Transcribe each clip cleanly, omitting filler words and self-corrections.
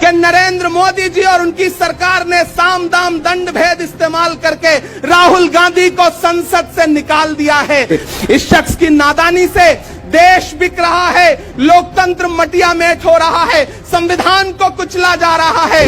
कि नरेंद्र मोदी जी और उनकी सरकार ने साम दाम दंड भेद इस्तेमाल करके राहुल गांधी को संसद से निकाल दिया है। इस शख्स की नादानी से देश बिक रहा है, लोकतंत्र मटिया मेट हो रहा है, संविधान को कुचला जा रहा है।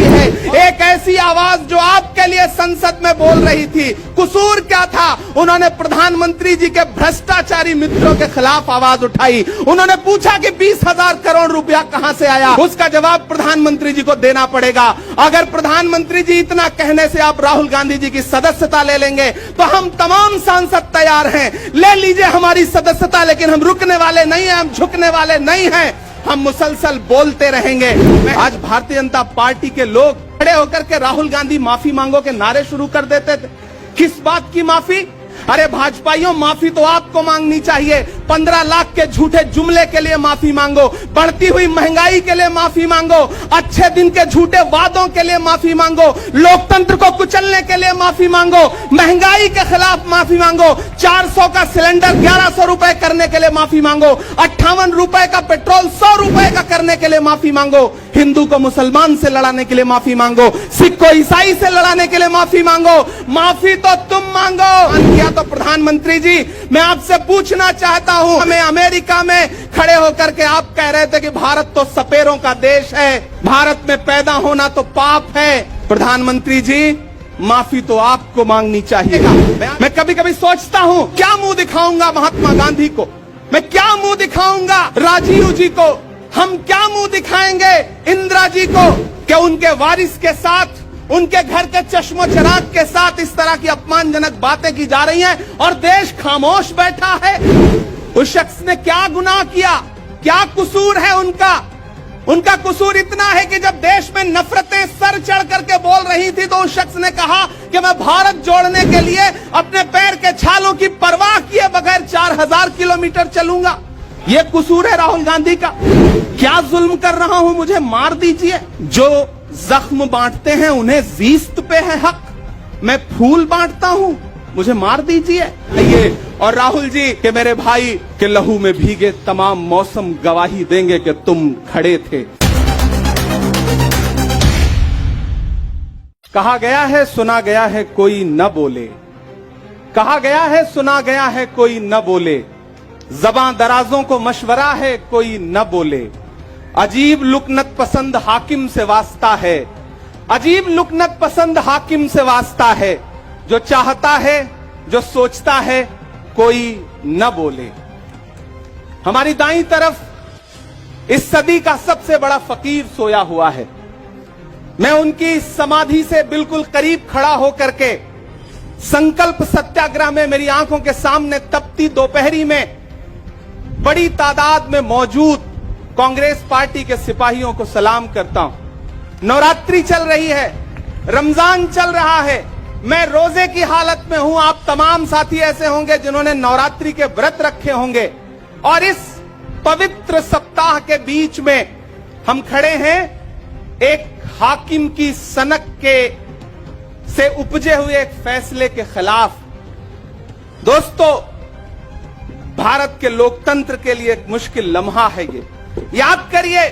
एक ऐसी आवाज जो आपके लिए संसद में बोल रही थी, कसूर क्या था? उन्होंने प्रधानमंत्री जी के भ्रष्टाचारी मित्रों के खिलाफ आवाज उठाई। उन्होंने पूछा कि 20,000 करोड़ रुपया कहां से आया? उसका जवाब प्रधानमंत्री जी को देना पड़ेगा। अगर प्रधानमंत्री जी इतना कहने से आप राहुल गांधी जी की सदस्यता ले लेंगे तो हम तमाम सांसद तैयार हैं, ले लीजिए हमारी सदस्यता, लेकिन हम रुकने वाले नहीं हैं, हम झुकने वाले नहीं हैं, हम मुसलसल बोलते रहेंगे। आज भारतीय जनता पार्टी के लोग खड़े होकर के राहुल गांधी माफी मांगो के नारे शुरू कर देते थे। किस बात की माफी? अरे भाजपाइयों, माफी तो आपको मांगनी चाहिए। 15 लाख के झूठे जुमले के लिए माफी मांगो, बढ़ती हुई महंगाई के लिए माफी मांगो, अच्छे दिन के झूठे वादों के लिए माफी मांगो, लोकतंत्र को कुचलने के लिए माफी मांगो, महंगाई के खिलाफ माफी मांगो, 400 का सिलेंडर 1100 रुपए करने के लिए माफी मांगो, 58 रुपए का पेट्रोल 100 रुपए का करने के लिए माफी मांगो, हिंदू को मुसलमान से लड़ाने के लिए माफी मांगो, सिख को ईसाई से लड़ाने के लिए माफी मांगो। माफी तो तुम मांगो। किया तो प्रधानमंत्री जी, मैं आपसे पूछना चाहता हूं, हमें अमेरिका में खड़े होकर के आप कह रहे थे कि भारत तो सपेरों का देश है, भारत में पैदा होना तो पाप है। प्रधानमंत्री जी, माफी तो आपको मांगनी चाहिए। मैं कभी कभी सोचता हूं, क्या मुंह दिखाऊंगा महात्मा गांधी को, मैं क्या मुंह दिखाऊंगा राजीव जी को, हम क्या मुंह दिखाएंगे इंदिरा जी को कि उनके वारिस के साथ, उनके घर के चश्मो चिराग के साथ इस तरह की अपमानजनक बातें की जा रही हैं और देश खामोश बैठा है। उस शख्स ने क्या गुनाह किया? क्या कसूर है उनका? उनका कसूर इतना है कि जब देश में नफरतें सर चढ़ करके बोल रही थी तो उस शख्स ने कहा कि मैं भारत जोड़ने के लिए अपने पैर के छालों की परवाह किए बगैर 4000 किलोमीटर चलूंगा। ये कसूर है राहुल गांधी का। क्या जुल्म कर रहा हूं? मुझे मार दीजिए। जो जख्म बांटते हैं उन्हें जीस्त पे है हक, मैं फूल बांटता हूं, मुझे मार दीजिए। ये और राहुल जी के मेरे भाई के लहू में भीगे तमाम मौसम गवाही देंगे कि तुम खड़े थे। कहा गया है सुना गया है कोई न बोले, कहा गया है सुना गया है कोई न बोले, ज़बां दराजों को मशवरा है कोई न बोले, अजीब लुकनत पसंद हाकिम से वास्ता है, अजीब लुकनत पसंद हाकिम से वास्ता है, जो चाहता है जो सोचता है कोई न बोले। हमारी दाईं तरफ इस सदी का सबसे बड़ा फकीर सोया हुआ है। मैं उनकी समाधि से बिल्कुल करीब खड़ा होकर के संकल्प सत्याग्रह में मेरी आंखों के सामने तपती दोपहरी में बड़ी तादाद में मौजूद कांग्रेस पार्टी के सिपाहियों को सलाम करता हूं। नवरात्रि चल रही है, रमजान चल रहा है, मैं रोजे की हालत में हूं। आप तमाम साथी ऐसे होंगे जिन्होंने नवरात्रि के व्रत रखे होंगे और इस पवित्र सप्ताह के बीच में हम खड़े हैं एक हाकिम की सनक के से उपजे हुए एक फैसले के खिलाफ। दोस्तों, भारत के लोकतंत्र के लिए एक मुश्किल लम्हा है ये। याद करिए,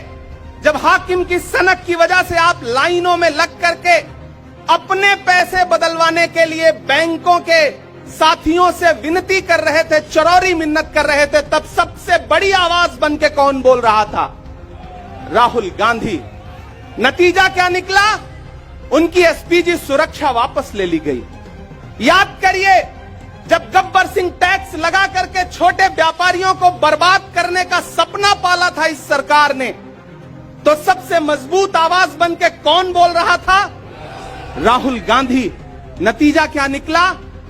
जब हाकिम की सनक की वजह से आप लाइनों में लग करके अपने पैसे बदलवाने के लिए बैंकों के साथियों से विनती कर रहे थे, चरौरी मिन्नत कर रहे थे, तब सबसे बड़ी आवाज बन के कौन बोल रहा था? राहुल गांधी। नतीजा क्या निकला? उनकी एसपीजी सुरक्षा वापस ले ली गई। याद करिए, जब गब्बर सिंह टैक्स लगा करके छोटे व्यापारियों को बर्बाद करने का सपना पाला था इस सरकार ने, तो सबसे मजबूत आवाज बन के कौन बोल रहा था? राहुल गांधी। नतीजा क्या निकला?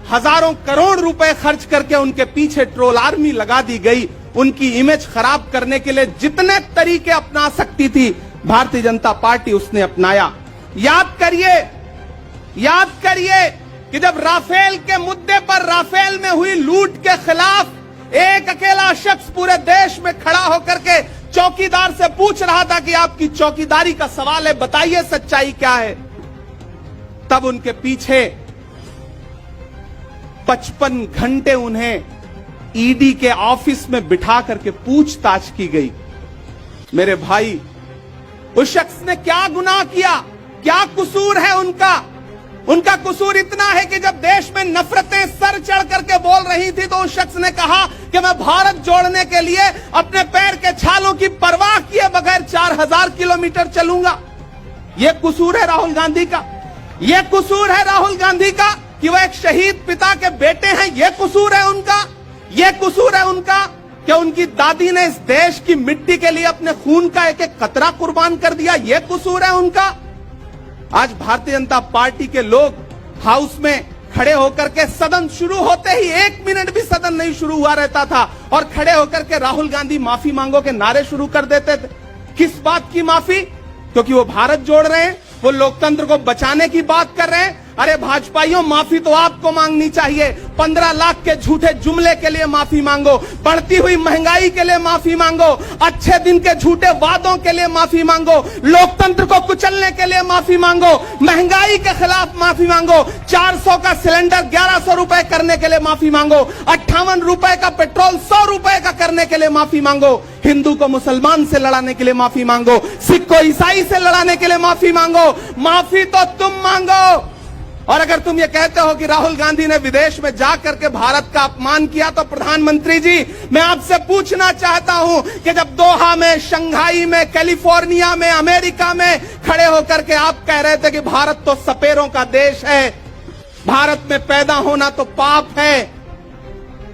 हजारों करोड़ रुपए खर्च करके उनके पीछे ट्रोल आर्मी लगा दी गई। उनकी इमेज खराब करने के लिए जितने तरीके अपना सकती थी भारतीय जनता पार्टी उसने अपनाया। याद करिए कि जब राफेल के मुद्दे पर, राफेल में हुई लूट के खिलाफ एक अकेला शख्स पूरे देश में खड़ा होकर के चौकीदार से पूछ रहा था कि आपकी चौकीदारी का सवाल है, बताइए सच्चाई क्या है, तब उनके पीछे 55 घंटे उन्हें ईडी के ऑफिस में बिठा करके पूछताछ की गई। मेरे भाई, उस शख्स ने क्या गुनाह किया, क्या कसूर है उनका? उनका कसूर इतना है कि जब देश में नफरतें सर चढ़ करके बोल रही थी तो उस शख्स ने कहा कि मैं भारत जोड़ने के लिए अपने पैर के छालों की परवाह किए बगैर 4000 किलोमीटर चलूंगा। यह कसूर है राहुल गांधी का, यह कसूर है राहुल गांधी का कि वह एक शहीद पिता के बेटे हैं। यह कसूर है उनका, यह कसूर है उनका कि उनकी दादी ने इस देश की मिट्टी के लिए अपने खून का एक एक कतरा कुर्बान कर दिया। यह कसूर है उनका। आज भारतीय जनता पार्टी के लोग हाउस में खड़े होकर के सदन शुरू होते ही 1 मिनट भी सदन नहीं शुरू हुआ रहता था और खड़े होकर के राहुल गांधी माफी मांगो के नारे शुरू कर देते थे। किस बात की माफी? क्योंकि वो भारत जोड़ रहे हैं, वो लोकतंत्र को बचाने की बात कर रहे हैं। अरे भाजपाइयों, माफी तो आपको मांगनी चाहिए। 15 लाख के झूठे जुमले के लिए माफी मांगो, बढ़ती हुई महंगाई के लिए माफी मांगो, अच्छे दिन के झूठे वादों के लिए माफी मांगो, लोकतंत्र को कुचलने के लिए माफी मांगो, महंगाई के खिलाफ माफी मांगो, 400 का सिलेंडर 1100 रुपए करने के लिए माफी मांगो, 58 रुपए का पेट्रोल 100 रुपए का करने के लिए माफी मांगो, हिंदू को मुसलमान से लड़ाने के लिए माफी मांगो, सिख को ईसाई से लड़ाने के लिए माफी मांगो। माफी तो तुम मांगो। और अगर तुम ये कहते हो कि राहुल गांधी ने विदेश में जाकर के भारत का अपमान किया, तो प्रधानमंत्री जी, मैं आपसे पूछना चाहता हूं कि जब दोहा में, शंघाई में, कैलिफोर्निया में, अमेरिका में खड़े होकर के आप कह रहे थे कि भारत तो सपेरों का देश है, भारत में पैदा होना तो पाप है,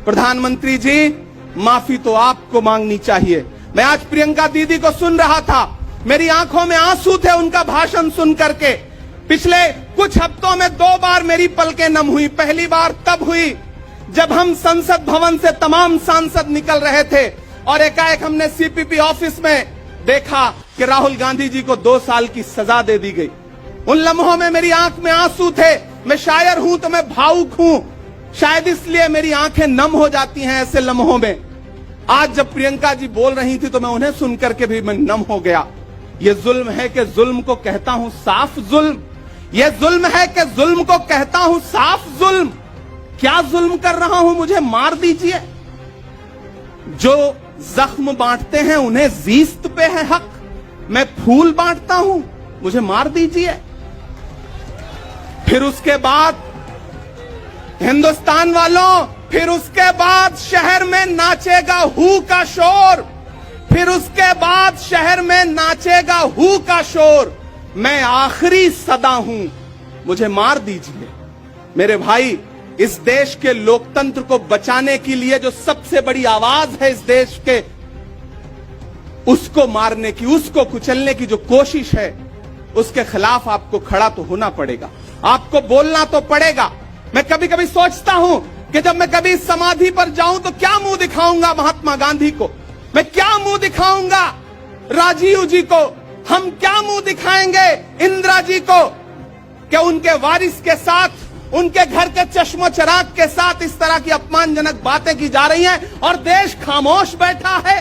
प्रधानमंत्री जी माफी तो आपको मांगनी चाहिए। मैं आज प्रियंका दीदी को सुन रहा था, मेरी आंखों में आंसू थे उनका भाषण सुन करके। पिछले कुछ हफ्तों में 2 बार मेरी पलकें नम हुई। पहली बार तब हुई जब हम संसद भवन से तमाम सांसद निकल रहे थे और एकाएक हमने सीपीपी ऑफिस में देखा कि राहुल गांधी जी को 2 साल की सजा दे दी गई। उन लम्हों में मेरी आंख में आंसू थे। मैं शायर हूं तो मैं भावुक हूं, शायद इसलिए मेरी आंखें नम हो जाती हैं ऐसे लम्हों में। आज जब प्रियंका जी बोल रही थी तो मैं उन्हें सुनकर के भी मैं नम हो गया। ये जुल्म है कि जुल्म को कहता हूं साफ जुल्म, ये जुल्म है कि जुल्म को कहता हूं साफ जुल्म। क्या जुल्म कर रहा हूं? मुझे मार दीजिए। जो जख्म बांटते हैं उन्हें जीस्त पे है हक, मैं फूल बांटता हूं, मुझे मार दीजिए। फिर उसके बाद हिंदुस्तान वालों, फिर उसके बाद शहर में नाचेगा हू का शोर, फिर उसके बाद शहर में नाचेगा हू का शोर। मैं आखिरी सदा हूं, मुझे मार दीजिए। मेरे भाई, इस देश के लोकतंत्र को बचाने के लिए जो सबसे बड़ी आवाज है इस देश के, उसको मारने की, उसको कुचलने की जो कोशिश है, उसके खिलाफ आपको खड़ा तो होना पड़ेगा, आपको बोलना तो पड़ेगा। मैं कभी कभी सोचता हूं कि जब मैं कभी समाधि पर जाऊं तो क्या मुंह दिखाऊंगा महात्मा गांधी को, मैं क्या मुंह दिखाऊंगा राजीव जी को, हम क्या मुंह दिखाएंगे इंदिरा जी को कि उनके वारिस के साथ, उनके घर के चश्मो चिराग के साथ इस तरह की अपमानजनक बातें की जा रही हैं और देश खामोश बैठा है।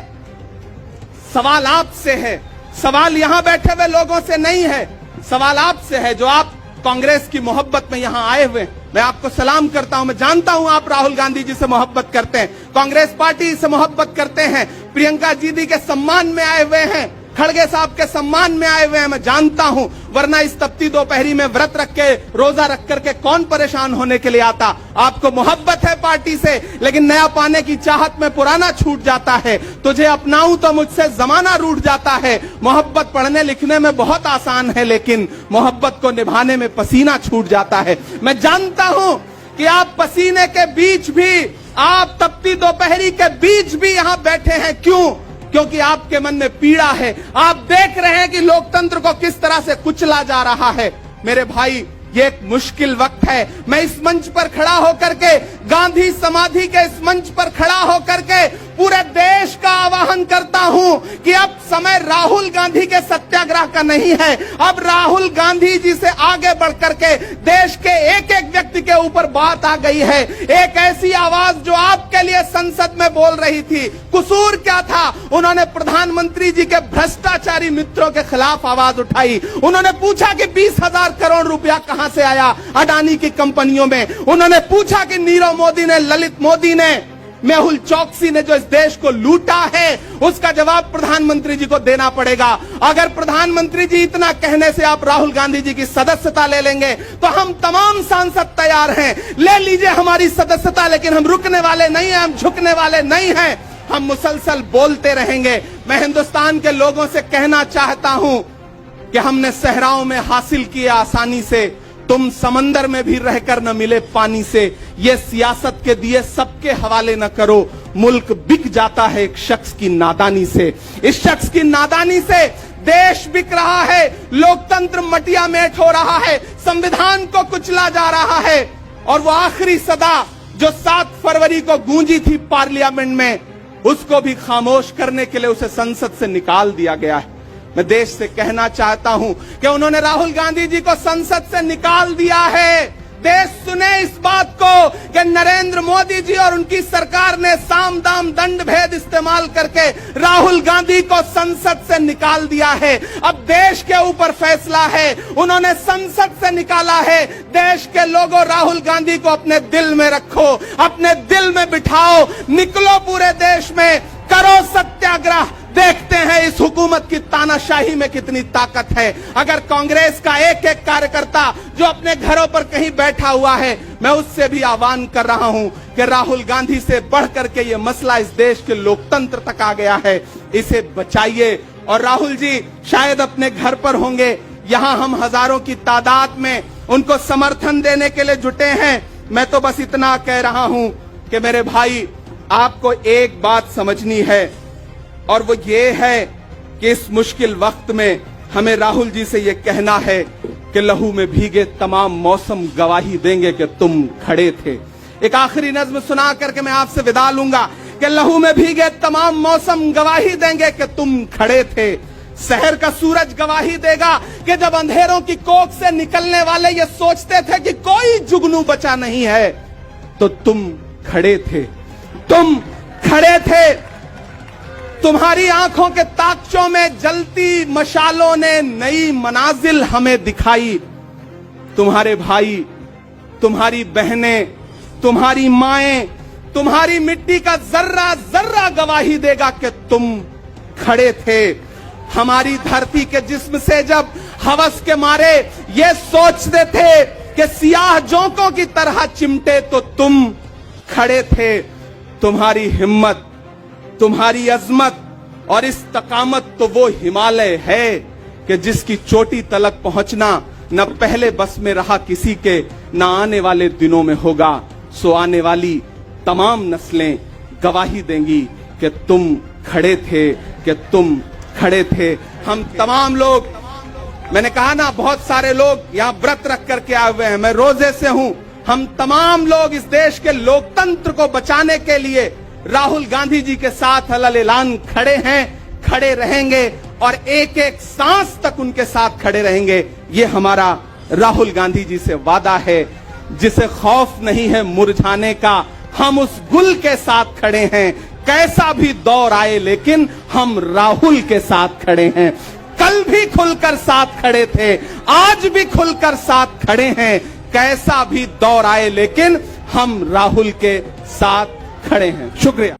सवाल आपसे है, सवाल यहां बैठे हुए लोगों से नहीं है, सवाल आपसे है जो आप कांग्रेस की मोहब्बत में यहां आए हुए। मैं आपको सलाम करता हूं, मैं जानता हूं आप राहुल गांधी जी से मोहब्बत करते हैं, कांग्रेस पार्टी से मोहब्बत करते हैं, प्रियंका दीदी के सम्मान में आए हुए हैं, खड़गे साहब के सम्मान में आए हुए हैं, मैं जानता हूं, वरना इस तपती दोपहरी में व्रत रख के, रोजा रख करके कौन परेशान होने के लिए आता। आपको मोहब्बत है पार्टी से, लेकिन नया पाने की चाहत में पुराना छूट जाता है। तुझे अपनाऊं तो मुझसे जमाना रूठ जाता है। मोहब्बत पढ़ने लिखने में बहुत आसान है, लेकिन मोहब्बत को निभाने में पसीना छूट जाता है। मैं जानता हूं कि आप पसीने के बीच भी, आप तपती दोपहरी के बीच भी यहां बैठे हैं। क्यों? क्योंकि आपके मन में पीड़ा है, आप देख रहे हैं कि लोकतंत्र को किस तरह से कुचला जा रहा है। मेरे भाई, ये एक मुश्किल वक्त है। मैं इस मंच पर खड़ा होकर के, गांधी समाधि के इस मंच पर खड़ा होकर के पूरे देश का आह्वान करता हूं कि अब समय राहुल गांधी के सत्याग्रह का नहीं है। अब राहुल गांधी जी से आगे बढ़ करके देश के एक एक व्यक्ति के ऊपर बात आ गई है। एक ऐसी आवाज जो आपके लिए संसद में बोल रही थी, कसूर क्या था? उन्होंने प्रधानमंत्री जी के भ्रष्टाचारी मित्रों के खिलाफ आवाज उठाई। उन्होंने पूछा कि 20,000 करोड़ रुपया कहां से आया अडानी की कंपनियों में। उन्होंने पूछा कि नीरव मोदी ने, ललित मोदी ने मेहुल चौकसी ने जो इस देश को लूटा है उसका जवाब प्रधानमंत्री जी को देना पड़ेगा। अगर प्रधानमंत्री जी इतना कहने से आप राहुल गांधी जी की सदस्यता ले लेंगे तो हम तमाम सांसद तैयार हैं, ले लीजिए हमारी सदस्यता, लेकिन हम रुकने वाले नहीं हैं, हम झुकने वाले नहीं हैं, हम मुसलसल बोलते रहेंगे। मैं हिंदुस्तान के लोगों से कहना चाहता हूं कि हमने सहराओं में हासिल किया आसानी से, तुम समंदर में भी रहकर न मिले पानी से। ये सियासत के दिए सबके हवाले न करो, मुल्क बिक जाता है एक शख्स की नादानी से। इस शख्स की नादानी से देश बिक रहा है, लोकतंत्र मटिया मेट हो रहा है, संविधान को कुचला जा रहा है। और वो आखिरी सदा जो 7 फरवरी को गूंजी थी पार्लियामेंट में, उसको भी खामोश करने के लिए उसे संसद से निकाल दिया गया है। मैं देश से कहना चाहता हूं कि उन्होंने राहुल गांधी जी को संसद से निकाल दिया है। देश सुने इस बात को कि नरेंद्र मोदी जी और उनकी सरकार ने साम दाम दंड भेद इस्तेमाल करके राहुल गांधी को संसद से निकाल दिया है। अब देश के ऊपर फैसला है, उन्होंने संसद से निकाला है। देश के लोगों, राहुल गांधी को अपने दिल में रखो, अपने दिल में बिठाओ, निकलो पूरे देश में, करो सत्याग्रह। देखते हैं इस हुकूमत की तानाशाही में कितनी ताकत है। अगर कांग्रेस का एक एक कार्यकर्ता जो अपने घरों पर कहीं बैठा हुआ है, मैं उससे भी आह्वान कर रहा हूं कि राहुल गांधी से बढ़ करके ये मसला इस देश के लोकतंत्र तक आ गया है, इसे बचाइए। और राहुल जी शायद अपने घर पर होंगे, यहां हम हजारों की तादाद में उनको समर्थन देने के लिए जुटे हैं। मैं तो बस इतना कह रहा हूं कि मेरे भाई, आपको एक बात समझनी है, और वो ये है कि इस मुश्किल वक्त में हमें राहुल जी से ये कहना है कि लहू में भीगे तमाम मौसम गवाही देंगे कि तुम खड़े थे। एक आखिरी नज्म सुना करके मैं आपसे विदा लूंगा कि लहू में भीगे तमाम मौसम गवाही देंगे कि तुम खड़े थे। शहर का सूरज गवाही देगा कि जब अंधेरों की कोख से निकलने वाले ये सोचते थे कि कोई जुगनू बचा नहीं है, तो तुम खड़े थे, तुम खड़े थे। तुम्हारी आंखों के ताकचों में जलती मशालों ने नई मनाजिल हमें दिखाई। तुम्हारे भाई, तुम्हारी बहनें, तुम्हारी माएं, तुम्हारी मिट्टी का जर्रा जर्रा गवाही देगा कि तुम खड़े थे। हमारी धरती के जिस्म से जब हवस के मारे ये सोचते थे कि सियाह जोंकों की तरह चिमटे, तो तुम खड़े थे। तुम्हारी हिम्मत, तुम्हारी अजमत और इस्तकामत तो वो हिमालय है कि जिसकी चोटी तलक पहुंचना न पहले बस में रहा किसी के, न आने वाले दिनों में होगा। सो आने वाली तमाम नस्लें गवाही देंगी कि तुम खड़े थे, कि तुम खड़े थे। हम तमाम लोग, मैंने कहा ना, बहुत सारे लोग यहाँ व्रत रख करके आए हुए हैं, मैं रोजे से हूं। हम तमाम लोग इस देश के लोकतंत्र को बचाने के लिए राहुल गांधी जी के साथ अलल ऐलान खड़े हैं, खड़े रहेंगे और एक एक सांस तक उनके साथ खड़े रहेंगे। ये हमारा राहुल गांधी जी से वादा है। जिसे खौफ नहीं है मुरझाने का, हम उस गुल के साथ खड़े हैं। कैसा भी दौर आए लेकिन हम राहुल के साथ खड़े हैं। कल भी खुलकर साथ खड़े थे, आज भी खुलकर साथ खड़े हैं। कैसा भी दौर आए लेकिन हम राहुल के साथ खड़े हैं। शुक्रिया।